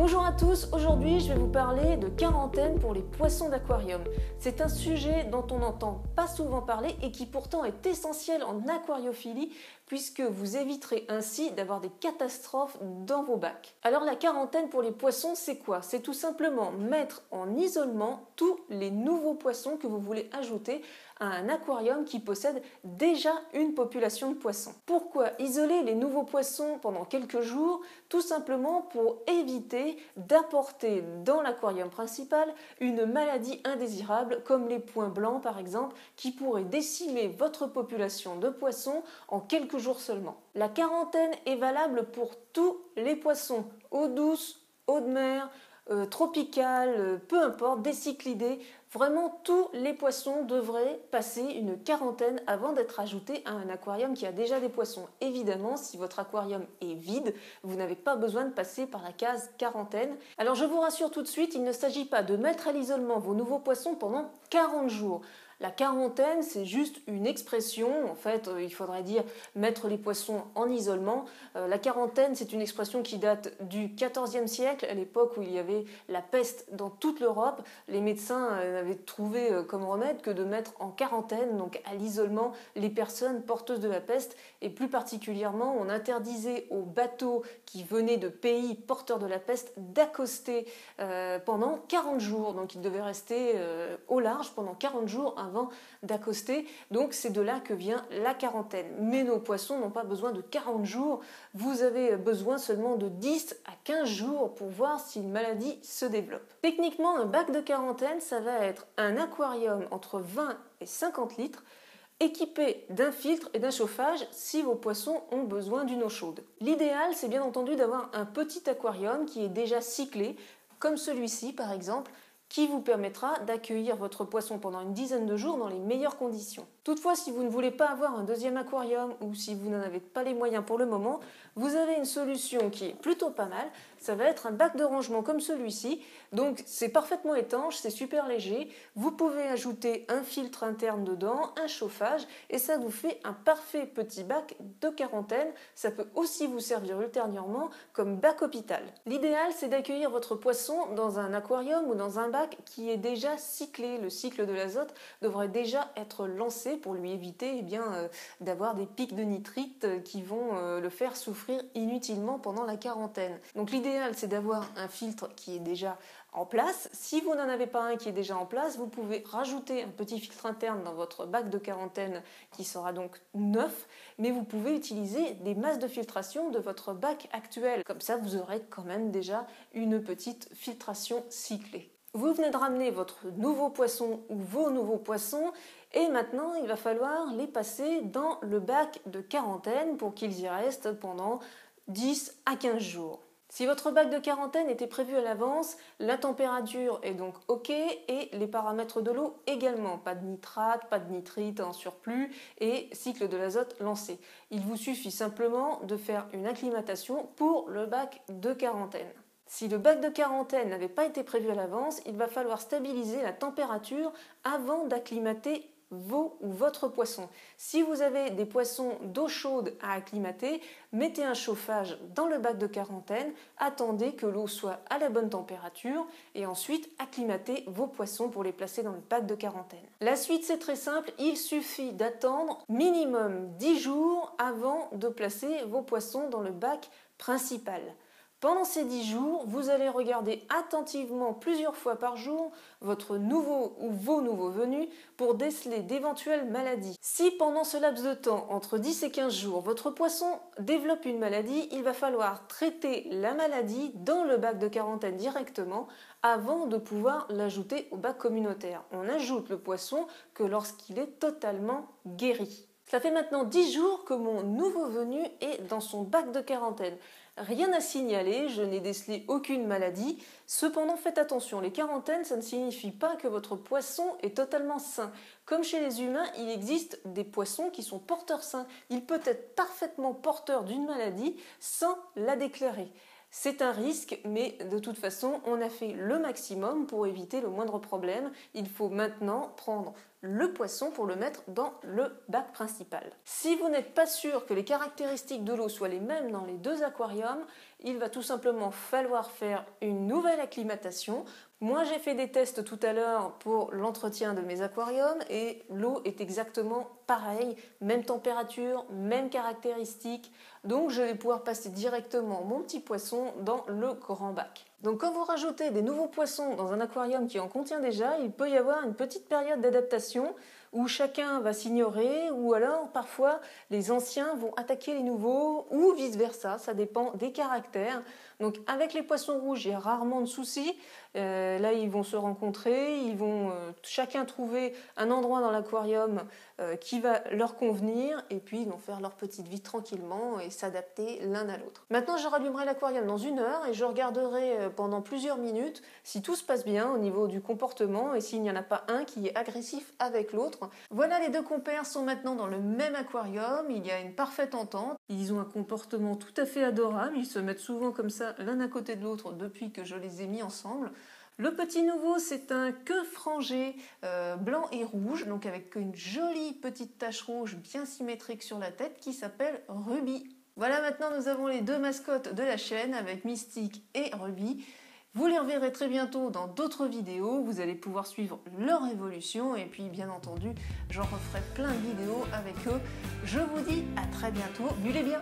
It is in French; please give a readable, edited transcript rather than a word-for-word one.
Bonjour à tous, aujourd'hui je vais vous parler de quarantaine pour les poissons d'aquarium. C'est un sujet dont on n'entend pas souvent parler et qui pourtant est essentiel en aquariophilie puisque vous éviterez ainsi d'avoir des catastrophes dans vos bacs. Alors la quarantaine pour les poissons, c'est quoi? C'est tout simplement mettre en isolement tous les nouveaux poissons que vous voulez ajouter à un aquarium qui possède déjà une population de poissons. Pourquoi isoler les nouveaux poissons pendant quelques jours? Tout simplement pour éviter d'apporter dans l'aquarium principal une maladie indésirable comme les points blancs par exemple qui pourraient décimer votre population de poissons en quelques jours seulement. La quarantaine est valable pour tous les poissons, eau douce, eau de mer, tropicale, peu importe, des cyclidés. Vraiment tous les poissons devraient passer une quarantaine avant d'être ajoutés à un aquarium qui a déjà des poissons. Évidemment, si votre aquarium est vide, vous n'avez pas besoin de passer par la case quarantaine. Alors je vous rassure tout de suite, il ne s'agit pas de mettre à l'isolement vos nouveaux poissons pendant 40 jours. La quarantaine, c'est juste une expression. En fait, il faudrait dire mettre les poissons en isolement. La quarantaine, c'est une expression qui date du XIVe siècle, à l'époque où il y avait la peste dans toute l'Europe. Les médecins n'avaient trouvé comme remède que de mettre en quarantaine, donc à l'isolement, les personnes porteuses de la peste. Et plus particulièrement, on interdisait aux bateaux qui venaient de pays porteurs de la peste d'accoster pendant 40 jours. Donc ils devaient rester au large pendant 40 jours avant d'accoster, donc c'est de là que vient la quarantaine. Mais nos poissons n'ont pas besoin de 40 jours, vous avez besoin seulement de 10 à 15 jours pour voir si une maladie se développe. Techniquement, un bac de quarantaine, ça va être un aquarium entre 20 et 50 litres, équipé d'un filtre et d'un chauffage si vos poissons ont besoin d'une eau chaude. L'idéal, c'est bien entendu d'avoir un petit aquarium qui est déjà cyclé, comme celui-ci par exemple, qui vous permettra d'accueillir votre poisson pendant une dizaine de jours dans les meilleures conditions. Toutefois, si vous ne voulez pas avoir un deuxième aquarium ou si vous n'en avez pas les moyens pour le moment, vous avez une solution qui est plutôt pas mal. Ça va être un bac de rangement comme celui-ci. Donc c'est parfaitement étanche, c'est super léger. Vous pouvez ajouter un filtre interne dedans, un chauffage et ça vous fait un parfait petit bac de quarantaine. Ça peut aussi vous servir ultérieurement comme bac hôpital. L'idéal, c'est d'accueillir votre poisson dans un aquarium ou dans un bac qui est déjà cyclé. Le cycle de l'azote devrait déjà être lancé pour lui éviter d'avoir des pics de nitrite qui vont le faire souffrir inutilement pendant la quarantaine. Donc l'idéal, c'est d'avoir un filtre qui est déjà en place. Si vous n'en avez pas un qui est déjà en place, vous pouvez rajouter un petit filtre interne dans votre bac de quarantaine qui sera donc neuf, mais vous pouvez utiliser des masses de filtration de votre bac actuel. Comme ça, vous aurez quand même déjà une petite filtration cyclée. Vous venez de ramener votre nouveau poisson ou vos nouveaux poissons et maintenant il va falloir les passer dans le bac de quarantaine pour qu'ils y restent pendant 10 à 15 jours. Si votre bac de quarantaine était prévu à l'avance, la température est donc OK et les paramètres de l'eau également. Pas de nitrate, pas de nitrite en surplus et cycle de l'azote lancé. Il vous suffit simplement de faire une acclimatation pour le bac de quarantaine. Si le bac de quarantaine n'avait pas été prévu à l'avance, il va falloir stabiliser la température avant d'acclimater vos ou votre poisson. Si vous avez des poissons d'eau chaude à acclimater, mettez un chauffage dans le bac de quarantaine, attendez que l'eau soit à la bonne température et ensuite acclimatez vos poissons pour les placer dans le bac de quarantaine. La suite, c'est très simple, il suffit d'attendre minimum 10 jours avant de placer vos poissons dans le bac principal. Pendant ces 10 jours, vous allez regarder attentivement plusieurs fois par jour votre nouveau ou vos nouveaux venus pour déceler d'éventuelles maladies. Si pendant ce laps de temps, entre 10 et 15 jours, votre poisson développe une maladie, il va falloir traiter la maladie dans le bac de quarantaine directement avant de pouvoir l'ajouter au bac communautaire. On ajoute le poisson que lorsqu'il est totalement guéri. Ça fait maintenant 10 jours que mon nouveau venu est dans son bac de quarantaine. Rien à signaler, je n'ai décelé aucune maladie. Cependant, faites attention, les quarantaines, ça ne signifie pas que votre poisson est totalement sain. Comme chez les humains, il existe des poissons qui sont porteurs sains. Il peut être parfaitement porteur d'une maladie sans la déclarer. C'est un risque, mais de toute façon, on a fait le maximum pour éviter le moindre problème. Il faut maintenant prendre le poisson pour le mettre dans le bac principal. Si vous n'êtes pas sûr que les caractéristiques de l'eau soient les mêmes dans les deux aquariums, il va tout simplement falloir faire une nouvelle acclimatation. Moi, j'ai fait des tests tout à l'heure pour l'entretien de mes aquariums et l'eau est exactement pareille, même température, même caractéristiques. Donc, je vais pouvoir passer directement mon petit poisson dans le grand bac. Donc, quand vous rajoutez des nouveaux poissons dans un aquarium qui en contient déjà, il peut y avoir une petite période d'adaptation où chacun va s'ignorer ou alors parfois les anciens vont attaquer les nouveaux ou vice-versa, ça dépend des caractères. Donc avec les poissons rouges, il y a rarement de soucis. Là, ils vont se rencontrer, ils vont chacun trouver un endroit dans l'aquarium qui va leur convenir et puis ils vont faire leur petite vie tranquillement et s'adapter l'un à l'autre. Maintenant, je rallumerai l'aquarium dans 1 heure et je regarderai pendant plusieurs minutes si tout se passe bien au niveau du comportement et s'il n'y en a pas un qui est agressif avec l'autre. Voilà, les deux compères sont maintenant dans le même aquarium, il y a une parfaite entente. Ils ont un comportement tout à fait adorable, ils se mettent souvent comme ça l'un à côté de l'autre depuis que je les ai mis ensemble. Le petit nouveau, c'est un queue frangé blanc et rouge, donc avec une jolie petite tache rouge bien symétrique sur la tête qui s'appelle Ruby. Voilà, maintenant nous avons les deux mascottes de la chaîne avec Mystique et Ruby. Vous les reverrez très bientôt dans d'autres vidéos, vous allez pouvoir suivre leur évolution et puis bien entendu, j'en referai plein de vidéos avec eux. Je vous dis à très bientôt, bullez bien!